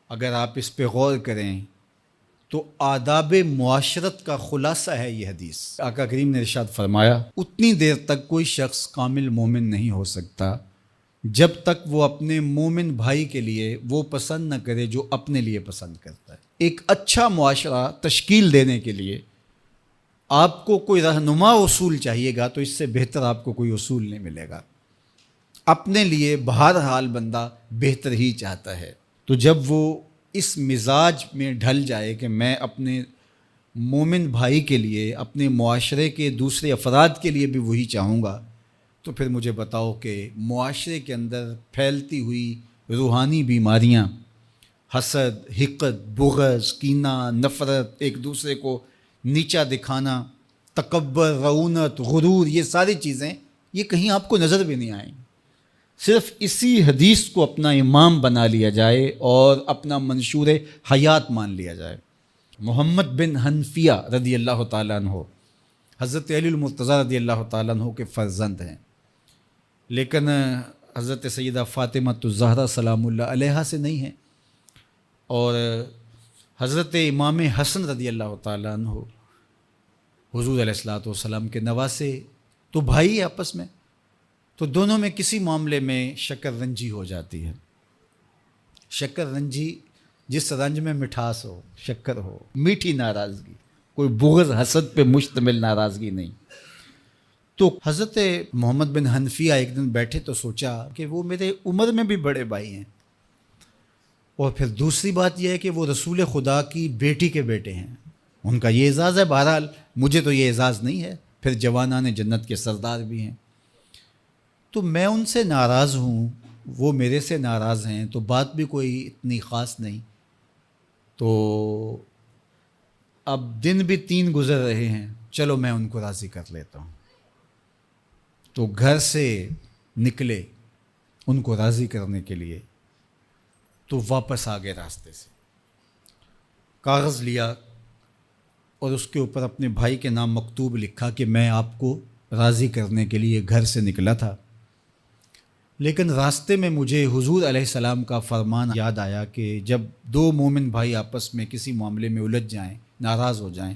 اگر آپ اس پہ غور کریں تو آداب معاشرت کا خلاصہ ہے یہ حدیث۔ آقا کریم نے ارشاد فرمایا اتنی دیر تک کوئی شخص کامل مومن نہیں ہو سکتا جب تک وہ اپنے مومن بھائی کے لیے وہ پسند نہ کرے جو اپنے لیے پسند کرتا ہے۔ ایک اچھا معاشرہ تشکیل دینے کے لیے آپ کو کوئی رہنما اصول چاہیے گا تو اس سے بہتر آپ کو کوئی اصول نہیں ملے گا۔ اپنے لیے بہرحال بندہ بہتر ہی چاہتا ہے، تو جب وہ اس مزاج میں ڈھل جائے کہ میں اپنے مومن بھائی کے لیے، اپنے معاشرے کے دوسرے افراد کے لیے بھی وہی چاہوں گا، تو پھر مجھے بتاؤ کہ معاشرے کے اندر پھیلتی ہوئی روحانی بیماریاں، حسد، حقد، بغض، کینہ، نفرت، ایک دوسرے کو نیچا دکھانا، تکبر، رعونت، غرور، یہ ساری چیزیں یہ کہیں آپ کو نظر بھی نہیں آئیں۔ صرف اسی حدیث کو اپنا امام بنا لیا جائے اور اپنا منشور حیات مان لیا جائے۔ محمد بن حنفیہ رضی اللہ تعالیٰ عنہ حضرت علی المرتضیٰ رضی اللہ تعالیٰ عنہ کے فرزند ہیں، لیکن حضرت سیدہ فاطمہ الزہرا سلام اللہ علیہا سے نہیں ہیں، اور حضرت امام حسن رضی اللہ تعالیٰ عنہ حضور علیہ الصلوۃ والسلام کے نواسے، تو بھائی آپس میں، تو دونوں میں کسی معاملے میں شکر رنجی ہو جاتی ہے۔ شکر رنجی، جس رنج میں مٹھاس ہو، شکر ہو، میٹھی ناراضگی، کوئی بغض حسد پہ مشتمل ناراضگی نہیں۔ تو حضرت محمد بن حنفیہ ایک دن بیٹھے تو سوچا کہ وہ میرے عمر میں بھی بڑے بھائی ہیں، اور پھر دوسری بات یہ ہے کہ وہ رسول خدا کی بیٹی کے بیٹے ہیں، ان کا یہ اعزاز ہے، بہرحال مجھے تو یہ اعزاز نہیں ہے، پھر جوانان جنت کے سردار بھی ہیں، تو میں ان سے ناراض ہوں، وہ میرے سے ناراض ہیں، تو بات بھی کوئی اتنی خاص نہیں، تو اب دن بھی 3 گزر رہے ہیں، چلو میں ان کو راضی کر لیتا ہوں۔ تو گھر سے نکلے ان کو راضی کرنے کے لیے، تو واپس آ گئے راستے سے، کاغذ لیا اور اس کے اوپر اپنے بھائی کے نام مکتوب لکھا کہ میں آپ کو راضی کرنے کے لیے گھر سے نکلا تھا، لیکن راستے میں مجھے حضور علیہ السلام کا فرمان یاد آیا کہ جب 2 مومن بھائی آپس میں کسی معاملے میں الجھ جائیں، ناراض ہو جائیں،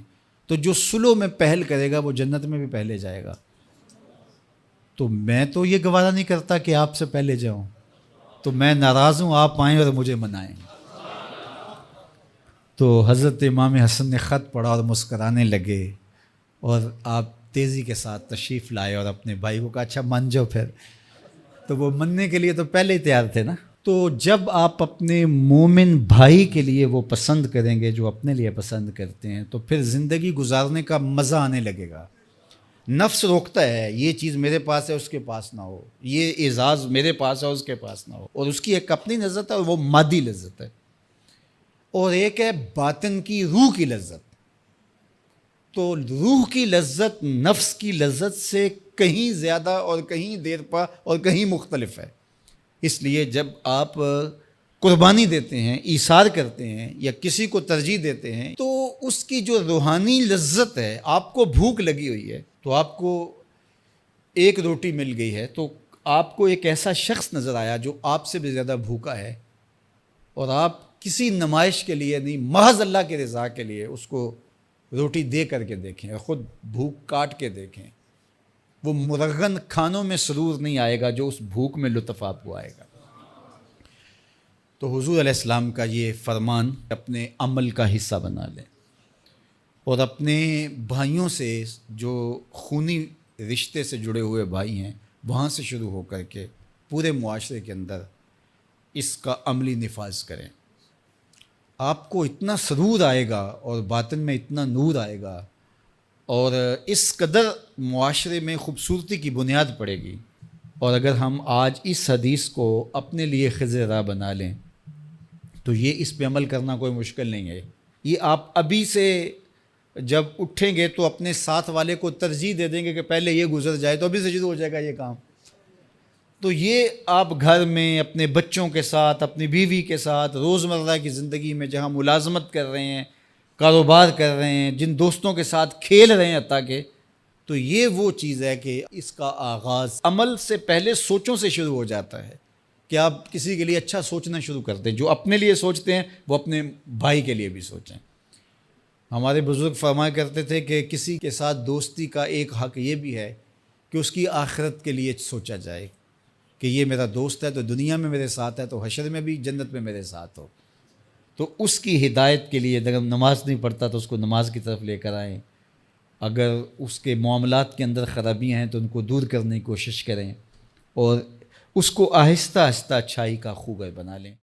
تو جو صلح میں پہل کرے گا وہ جنت میں بھی پہلے جائے گا، تو میں تو یہ گوارا نہیں کرتا کہ آپ سے پہلے جاؤں، تو میں ناراض ہوں، آپ آئیں اور مجھے منائیں۔ تو حضرت امام حسن نے خط پڑھا اور مسکرانے لگے، اور آپ تیزی کے ساتھ تشریف لائے اور اپنے بھائی کو کہا اچھا مان جاؤ پھر، تو وہ مننے کے لیے تو پہلے ہی تیار تھے نا۔ تو جب آپ اپنے مومن بھائی کے لیے وہ پسند کریں گے جو اپنے لیے پسند کرتے ہیں، تو پھر زندگی گزارنے کا مزہ آنے لگے گا۔ نفس روکتا ہے یہ چیز میرے پاس ہے اس کے پاس نہ ہو، یہ اعزاز میرے پاس ہے اس کے پاس نہ ہو، اور اس کی ایک اپنی لذت ہے اور وہ مادی لذت ہے، اور ایک ہے باطن کی، روح کی لذت۔ تو روح کی لذت نفس کی لذت سے کہیں زیادہ اور کہیں دیر پا اور کہیں مختلف ہے۔ اس لیے جب آپ قربانی دیتے ہیں، ایثار کرتے ہیں یا کسی کو ترجیح دیتے ہیں، تو اس کی جو روحانی لذت ہے، آپ کو بھوک لگی ہوئی ہے، تو آپ کو ایک روٹی مل گئی ہے، تو آپ کو ایک ایسا شخص نظر آیا جو آپ سے بھی زیادہ بھوکا ہے، اور آپ کسی نمائش کے لیے نہیں، محض اللہ کے رضا کے لیے اس کو روٹی دے کر کے دیکھیں، خود بھوک کاٹ کے دیکھیں، وہ مرغن کھانوں میں سرور نہیں آئے گا جو اس بھوک میں لطف آپ کو آئے گا۔ تو حضور علیہ السلام کا یہ فرمان اپنے عمل کا حصہ بنا لیں، اور اپنے بھائیوں سے، جو خونی رشتے سے جڑے ہوئے بھائی ہیں، وہاں سے شروع ہو کر کے پورے معاشرے کے اندر اس کا عملی نفاذ کریں۔ آپ کو اتنا سرور آئے گا اور باطن میں اتنا نور آئے گا، اور اس قدر معاشرے میں خوبصورتی کی بنیاد پڑے گی۔ اور اگر ہم آج اس حدیث کو اپنے لیے خضر راہ بنا لیں تو یہ اس پہ عمل کرنا کوئی مشکل نہیں ہے۔ یہ آپ ابھی سے جب اٹھیں گے تو اپنے ساتھ والے کو ترجیح دے دیں گے کہ پہلے یہ گزر جائے، تو ابھی سے شروع ہو جائے گا یہ کام۔ تو یہ آپ گھر میں اپنے بچوں کے ساتھ، اپنی بیوی کے ساتھ، روزمرہ کی زندگی میں جہاں ملازمت کر رہے ہیں، کاروبار کر رہے ہیں، جن دوستوں کے ساتھ کھیل رہے ہیں حتیٰ کہ، تو یہ وہ چیز ہے کہ اس کا آغاز عمل سے پہلے سوچوں سے شروع ہو جاتا ہے کہ آپ کسی کے لیے اچھا سوچنا شروع کر دیں. جو اپنے لیے سوچتے ہیں وہ اپنے بھائی کے لیے بھی سوچیں. ہمارے بزرگ فرمایا کرتے تھے کہ کسی کے ساتھ دوستی کا ایک حق یہ بھی ہے کہ اس کی آخرت کے لیے سوچا جائے کہ یہ میرا دوست ہے تو دنیا میں میرے ساتھ ہے تو حشر میں بھی جنت میں میرے ساتھ ہو. تو اس کی ہدایت کے لیے اگر نماز نہیں پڑھتا تو اس کو نماز کی طرف لے کر آئیں. اگر اس کے معاملات کے اندر خرابیاں ہیں تو ان کو دور کرنے کی کوشش کریں اور اس کو آہستہ آہستہ اچھائی کا خوگر بنا لیں.